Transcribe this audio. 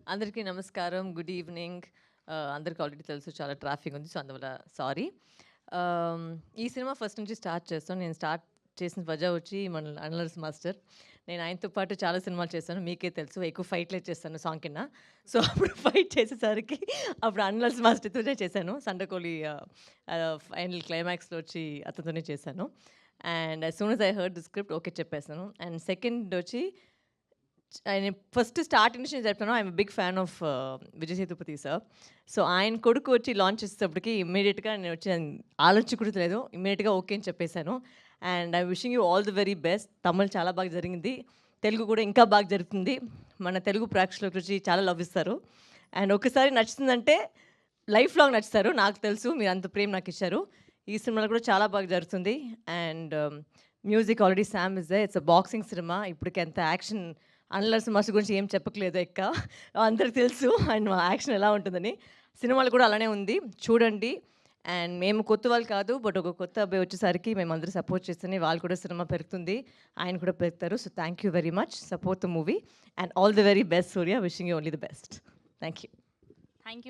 అందరికీ నమస్కారం. Good evening. అందరికి ఆల్రెడీ తెలుసు చాలా ట్రాఫిక్ ఉంది. సో, అందువల్ల సారీ. ఈ సినిమా ఫస్ట్ నుంచి స్టార్ట్ చేస్తాను. నేను స్టార్ట్ చేసిన వజా వచ్చి మన అనిల్ మాస్టర్. నేను ఆయనతో పాటు చాలా సినిమాలు చేశాను. మీకే తెలుసు ఎక్కువ ఫైట్‌లే చేస్తాను సాంగ్ కింద. సో, అప్పుడు ఫైట్ చేసేసరికి అప్పుడు అనిల్ మాస్టర్‌తోనే చేశాను. సండకోలి ఫైనల్ క్లైమాక్స్‌లో వచ్చి అతనితోనే చేశాను. And as soon as I heard the script okay చెప్పేసాను. అండ్ సెకండ్ వచ్చి ఆయన ఫస్ట్ స్టార్టింగ్ నుంచి నేను చెప్తాను I'm big fan of Vijay Sethupathi sir. So ఆయన కొడుకు వచ్చి లాంచ్ చేసేటప్పటికి ఇమ్మీడియట్గా నేను వచ్చి ఆలోచించకూడదు, ఇమ్మీడియట్గా ఓకే అని చెప్పేశాను. And I wishing you all the very best. Tamil చాలా బాగా జరిగింది, తెలుగు కూడా ఇంకా బాగా జరుగుతుంది. మన తెలుగు ప్రేక్షకుల గురించి చాలా లవ్ ఇస్తారు. అండ్ ఒకసారి నచ్చుతుందంటే లైఫ్ లాంగ్ నచ్చుతారు. నాకు తెలుసు మీరు అంత ప్రేమ నాకు ఇచ్చారు. ఈ సినిమాలో కూడా చాలా బాగా జరుగుతుంది. And music already Sam is they. It's a boxing cinema. ఇప్పటికి ఎంత యాక్షన్ అనిల్ మాస్టర్ గురించి ఏం చెప్పట్లేదు అందరికి తెలుసు అండ్ మా యాక్షన్ ఎలా ఉంటుందని. సినిమాలు కూడా అలానే ఉంది, చూడండి. అండ్ మేము కొత్త వాళ్ళు కాదు, బట్ ఒక కొత్త అబ్బాయి వచ్చేసరికి మేము అందరూ సపోర్ట్ చేస్తేనే వాళ్ళు కూడా సినిమా పెరుగుతుంది, ఆయన కూడా పెరుగుతారు. So thank you very much, support the movie and all the very best Surya. Wishing you only the best. Thank you. Thank you